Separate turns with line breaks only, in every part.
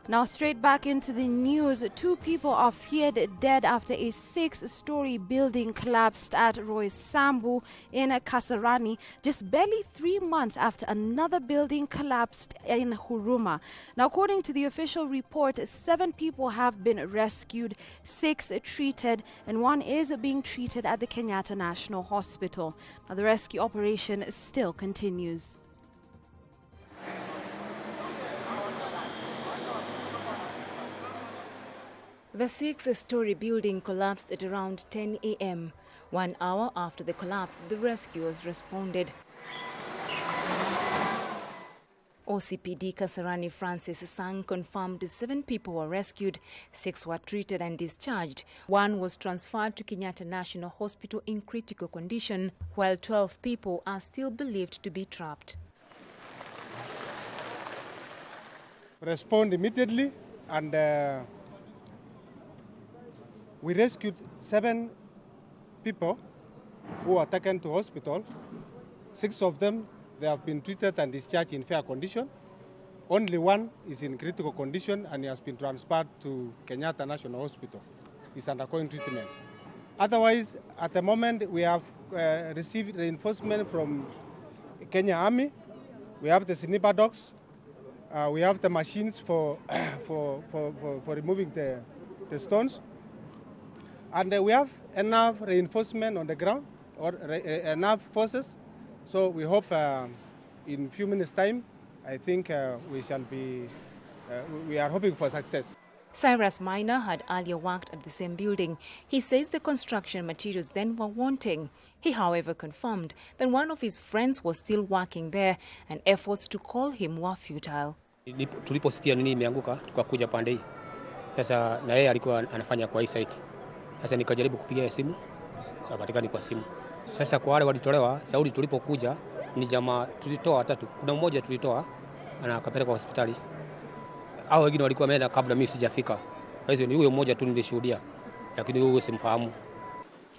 Now straight back into the news. 2 people are feared dead after a 6-story building collapsed at Roysambu in Kasarani, just barely 3 months after another building collapsed in Huruma. Now, according to the official report, 7 people have been rescued, 6 treated, and 1 is being treated at the Kenyatta National Hospital. Now, the rescue operation still continues.
The 6-story building collapsed at around 10 a.m. 1 hour after the collapse, the rescuers responded. OCPD Kasarani Francis Sang confirmed 7 people were rescued, 6 were treated and discharged. 1 was transferred to Kenyatta National Hospital in critical condition, while 12 people are still believed to be trapped.
Respond immediately, and we rescued 7 people who were taken to hospital. 6 of them, they have been treated and discharged in fair condition. Only 1 is in critical condition and he has been transferred to Kenyatta National Hospital. He's undergoing treatment. Otherwise, at the moment, we have received reinforcement from Kenya Army. We have the sniper dogs. We have the machines for removing the stones. And we have enough reinforcement on the ground, or enough forces. So we hope in a few minutes' time, I think we are hoping for success.
Cyrus Minor had earlier worked at the same building. He says the construction materials then were wanting. He, however, confirmed that one of his friends was still working there and efforts to call him were futile.
Tuliposikia nini imeanguka, tukakuja pande hii. Sasa na yeye alikuwa anafanya kwa hii site. Sasa nikajaribu kupigia simu, sabatikani kwa simu. Sasa kwa wale walitolewa, Saudi tulipokuja ni jamaa tulitoa 3. Kuna mmoja tulitoa akapelekwa hospitali. Hao wengine walikuwa wameenda kabla mimi sijafika. Kwa hiyo ni huyo mmoja tu nilishuhudia, lakini huyo simfahamu.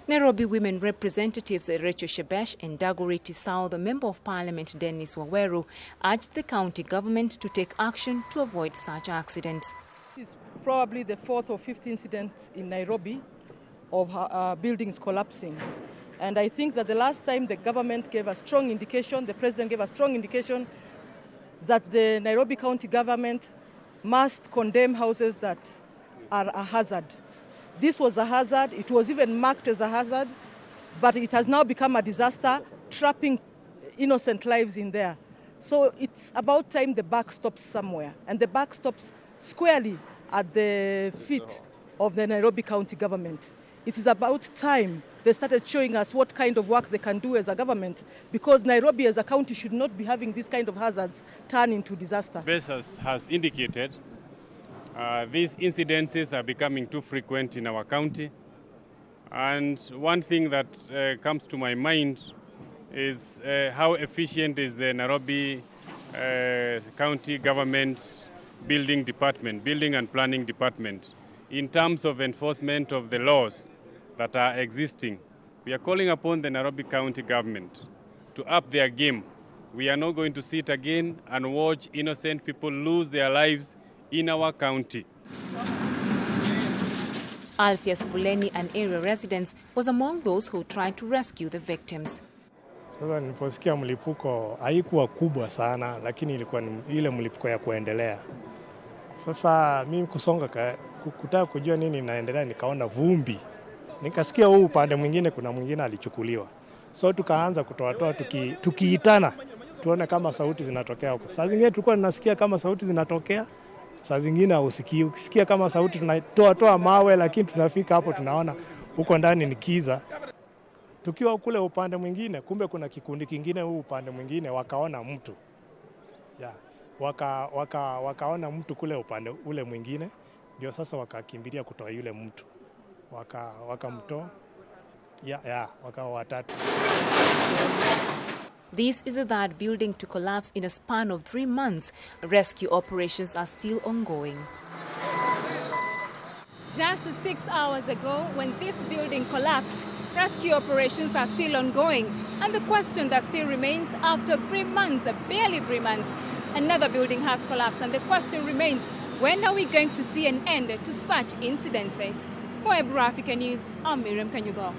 Nairobi women representatives Rachel Shebesh and Dagoretti South, the Member of Parliament Dennis Waweru, urged the county government to take action to avoid such accidents.
It's probably the 4th or 5th incident in Nairobi of buildings collapsing. And I think that the last time the government gave a strong indication, the president gave a strong indication that the Nairobi County government must condemn houses that are a hazard. This was a hazard, it was even marked as a hazard, but it has now become a disaster, trapping innocent lives in there. So it's about time the buck stops somewhere, and the buck stops squarely at the feet of the Nairobi County government. It is about time they started showing us what kind of work they can do as a government, because Nairobi as a county should not be having these kind of hazards turn into disaster.
Bezos has indicated these incidences are becoming too frequent in our county. And one thing that comes to my mind is how efficient is the Nairobi County Government Building and Planning Department in terms of enforcement of the laws that are existing. We are calling upon the Nairobi County government to up their game. We are not going to sit again and watch innocent people lose their lives in our county.
Alpheus Puleni, an area resident, was among those who tried to rescue the victims.
Sasa niliposikia mlipuko haikuwa kubwa sana, lakini ilikuwa ile mlipuko ya kuendelea. Sasa mimi kusonga kutaka kujua nini inaendelea, nikaona vumbi. Nikasikia huu upande mwingine kuna mwingine alichukuliwa. So tukaanza kutoa tukiitana tuone kama sauti zinatokea huko. Saa zingine tulikuwa tunasikia kama sauti zinatokea, saa zingine hausikii. Ukisikia kama sauti tunatoa mawe, lakini tunafika hapo tunaona huko ndani ni kiza. Tukiwa kule upande mwingine, kumbe kuna kikundi kingine huu upande mwingine, wakaona mtu. Yeah. Wakaona mtu kule upande ule mwingine, ndio sasa wakakimbilia kutoa yule mtu. Wakamtoa. Wakawa 3.
This is the 3rd building to collapse in a span of 3 months. Rescue operations are still ongoing.
Just 6 hours ago, when this building collapsed, rescue operations are still ongoing. And the question that still remains, after 3 months, barely 3 months, another building has collapsed. And the question remains,
When are we going to see an end to such incidences? For Ebro Africa News, I'm Miriam Kanyugo.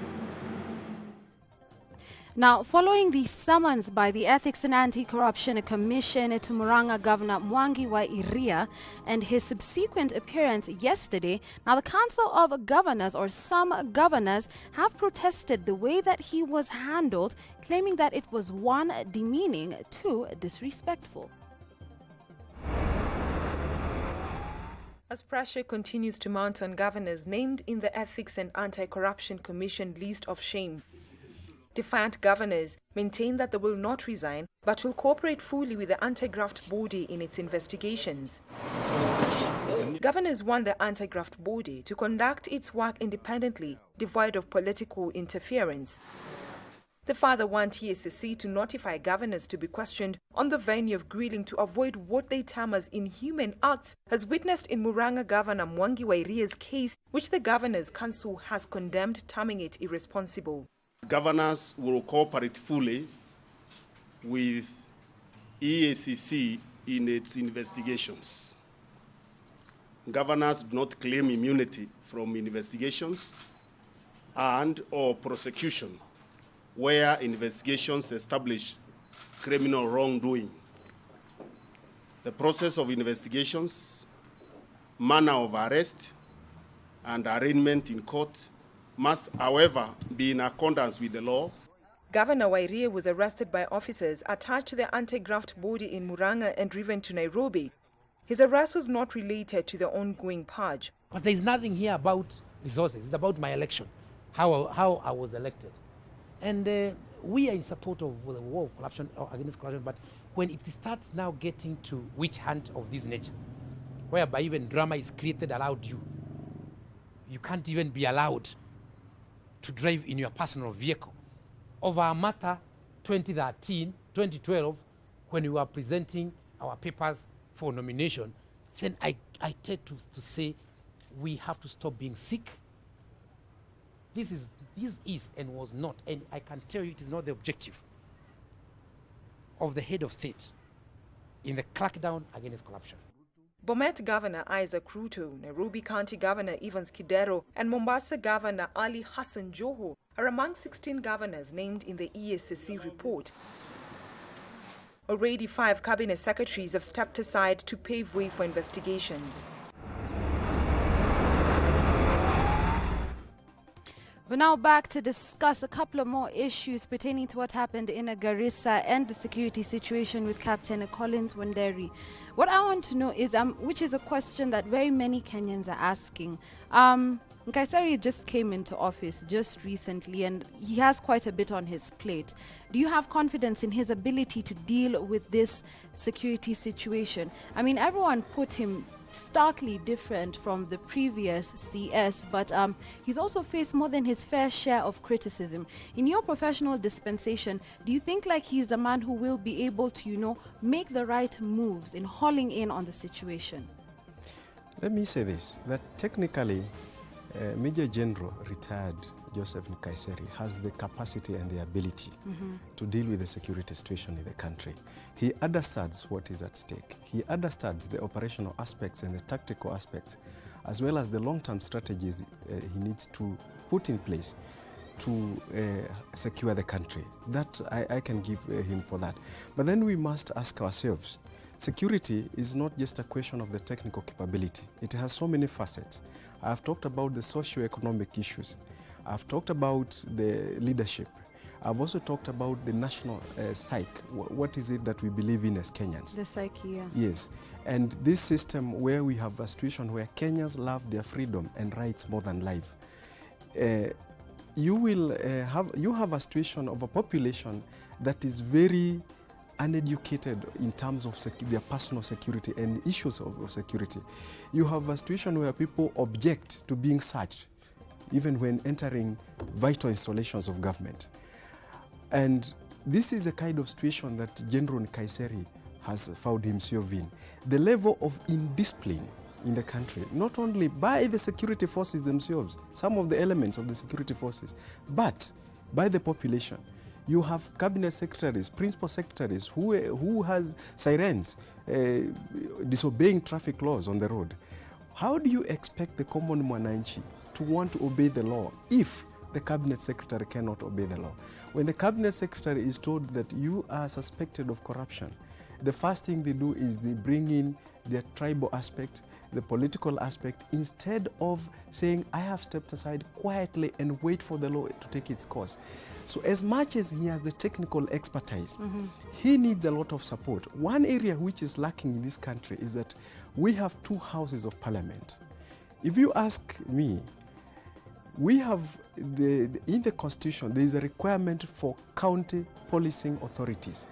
Now, following the summons by the Ethics and Anti-Corruption Commission to Murang'a Governor Mwangi wa Iria and his subsequent appearance yesterday, now the Council of Governors, or some governors, have protested the way that he was handled, claiming that it was 1, demeaning, 2, disrespectful.
As pressure continues to mount on governors named in the Ethics and Anti-Corruption Commission list of shame, defiant governors maintain that they will not resign but will cooperate fully with the anti-graft body in its investigations. Governors want the anti-graft body to conduct its work independently, devoid of political interference. They further want ESCC to notify governors to be questioned on the venue of grilling to avoid what they term as inhuman acts, as witnessed in Murang'a Governor Mwangi wa Iria's case, which the Governors' Council has condemned, terming it irresponsible.
Governors will cooperate fully with EACC in its investigations. Governors do not claim immunity from investigations and/or prosecution where investigations establish criminal wrongdoing. The process of investigations, manner of arrest, and arraignment in court must, however, be in accordance with the law.
Governor wa Iria was arrested by officers attached to the anti-graft body in Murang'a and driven to Nairobi. His arrest was not related to the ongoing purge.
But there is nothing here about resources. It's about my election, how I was elected. And we are in support of the war of corruption, or against corruption, but when it starts now getting to witch hunt of this nature, whereby even drama is created around you, you can't even be allowed to drive in your personal vehicle. Over a matter 2013, 2012, when we were presenting our papers for nomination, then I tend to say we have to stop being sick. This is and was not, and I can tell you it is not the objective of the head of state in the crackdown against corruption.
Bomet Governor Isaac Ruto, Nairobi County Governor Evans Kidero, and Mombasa Governor Ali Hassan Joho are among 16 governors named in the ESCC report. Already 5 cabinet secretaries have stepped aside to pave way for investigations.
We're now back to discuss a couple of more issues pertaining to what happened in Garissa and the security situation with Captain Collins Wanderi. What I want to know is, which is a question that very many Kenyans are asking. Nkaissery just came into office just recently and he has quite a bit on his plate. Do you have confidence in his ability to deal with this security situation? I mean, everyone put him starkly different from the previous CS, but he's also faced more than his fair share of criticism. In your professional dispensation, do you think like he's the man who will be able to, make the right moves in hauling in on the situation?
Let me say this, that technically Major General retired Joseph Nkaissery has the capacity and the ability to deal with the security situation in the country. He understands what is at stake. He understands the operational aspects and the tactical aspects, as well as the long-term strategies he needs to put in place to secure the country. That I can give him for that. But then we must ask ourselves, security is not just a question of the technical capability. It has so many facets. I've talked about the socio-economic issues. I've talked about the leadership. I've also talked about the national psyche. What is it that we believe in as Kenyans?
The psyche, yeah.
Yes. And this system where we have a situation where Kenyans love their freedom and rights more than life. You have a situation of a population that is very uneducated in terms of their personal security and issues of security. You have a situation where people object to being searched, even when entering vital installations of government. And this is the kind of situation that General Nkaissery has found himself in. The level of indiscipline in the country, not only by the security forces themselves, some of the elements of the security forces, but by the population. You have cabinet secretaries, principal secretaries who has sirens disobeying traffic laws on the road. How do you expect the common mwananchi to want to obey the law if the cabinet secretary cannot obey the law? When the cabinet secretary is told that you are suspected of corruption, the first thing they do is they bring in their tribal aspect, the political aspect, instead of saying, I have stepped aside quietly and wait for the law to take its course. So as much as he has the technical expertise, he needs a lot of support. One area which is lacking in this country is that we have 2 houses of parliament. If you ask me, we have, in the constitution, there is a requirement for county policing authorities.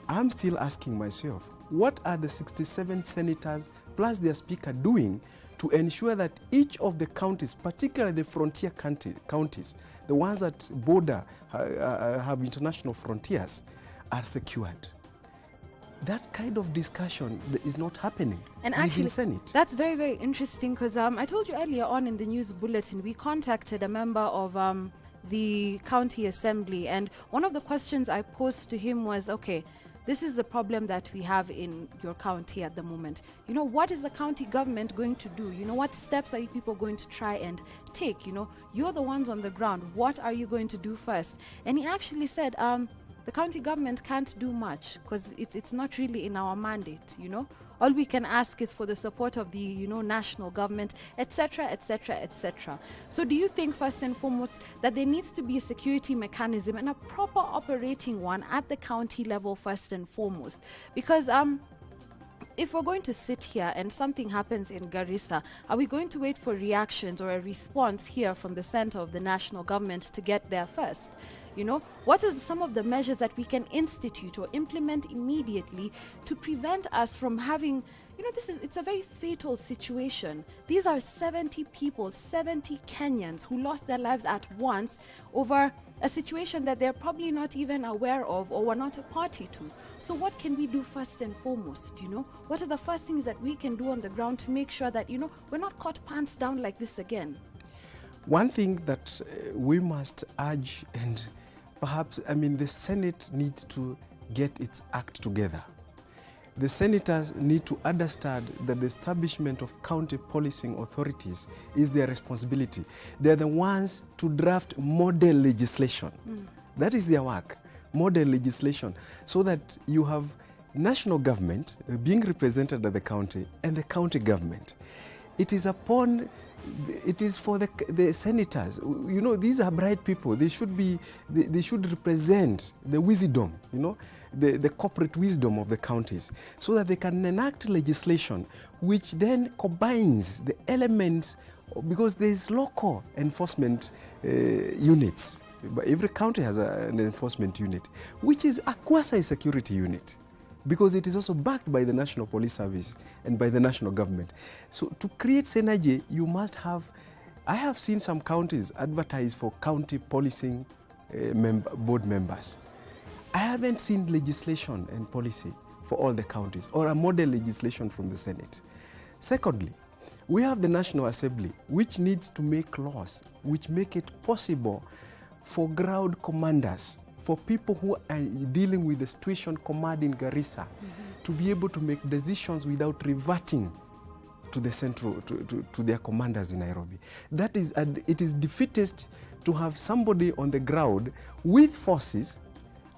I'm still asking myself, what are the 67 senators plus their speaker doing to ensure that each of the counties, particularly the frontier counties, the ones that border, have international frontiers, are secured? That kind of discussion is not happening.
And actually,
in Senate.
That's very, very interesting, because I told you earlier on in the news bulletin, we contacted a member of the county assembly, and one of the questions I posed to him was, okay, this is the problem that we have in your county at the moment. You know, what is the county government going to do? You know, what steps are you people going to try and take? You know, you're the ones on the ground. What are you going to do first? And he actually said, the county government can't do much because it's not really in our mandate, you know. All we can ask is for the support of the, you know, national government, etc., etc., etc. So do you think, first and foremost, that there needs to be a security mechanism and a proper operating one at the county level, first and foremost? Because if we're going to sit here and something happens in Garissa, are we going to wait for reactions or a response here from the center of the national government to get there first? You know, what are some of the measures that we can institute or implement immediately to prevent us from having, you know, it's a very fatal situation. These are 70 people, 70 Kenyans who lost their lives at once over a situation that they're probably not even aware of or were not a party to. So what can we do first and foremost, you know? What are the first things that we can do on the ground to make sure that, you know, we're not caught pants down like this again?
One thing that we must urge, and perhaps, I mean, the Senate needs to get its act together. The senators need to understand that the establishment of county policing authorities is their responsibility. They're the ones to draft model legislation. That is their work, model legislation, so that you have national government being represented at the county and the county government. It is for the senators. You know, these are bright people. They should represent the wisdom, you know, the corporate wisdom of the counties, so that they can enact legislation which then combines the elements, because there is local enforcement units. But every county has an enforcement unit, which is a quasi-security unit, because it is also backed by the National Police Service and by the national government. So to create synergy, you must have, I have seen some counties advertise for county policing board members. I haven't seen legislation and policy for all the counties or a model legislation from the Senate. Secondly, we have the National Assembly, which needs to make laws which make it possible for ground commanders, for people who are dealing with the situation command in Garissa, to be able to make decisions without reverting to the central, to their commanders in Nairobi. That is, it is defeatist to have somebody on the ground with forces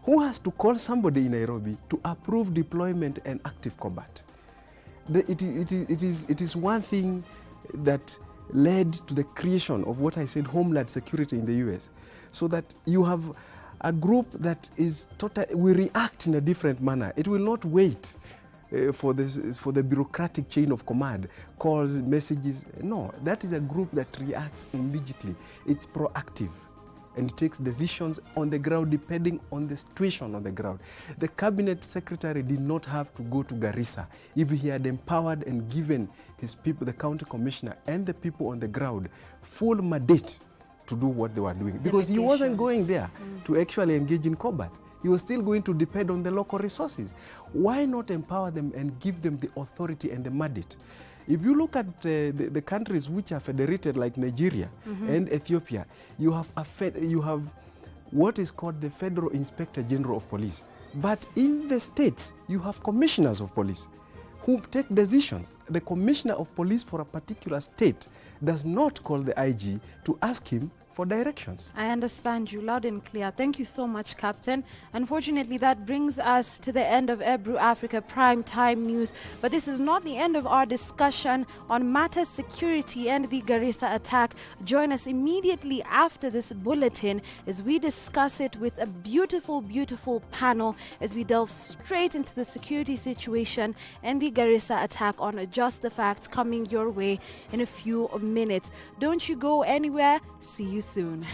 who has to call somebody in Nairobi to approve deployment and active combat. It is one thing that led to the creation of what I said, Homeland Security in the US, so that you have a group that is will react in a different manner. It will not wait for the bureaucratic chain of command, calls, messages. No, that is a group that reacts immediately. It's proactive and takes decisions on the ground depending on the situation on the ground. The cabinet secretary did not have to go to Garissa if he had empowered and given his people, the county commissioner and the people on the ground, full mandate to do what they were doing, because he wasn't going there to actually engage in combat. He was still going to depend on the local resources. Why not empower them and give them the authority and the mandate? If you look at the countries which are federated, like Nigeria and Ethiopia, you have what is called the Federal Inspector General of Police. But in the states, you have commissioners of police who take decisions. The commissioner of police for a particular state does not call the IG to ask him for directions.
I understand you loud and clear. Thank you so much, Captain. Unfortunately, that brings us to the end of Ebru Africa Prime Time News. But this is not the end of our discussion on matters security and the Garissa attack. Join us immediately after this bulletin as we discuss it with a beautiful, beautiful panel as we delve straight into the security situation and the Garissa attack on Just the Facts, coming your way in a few minutes. Don't you go anywhere. See you soon.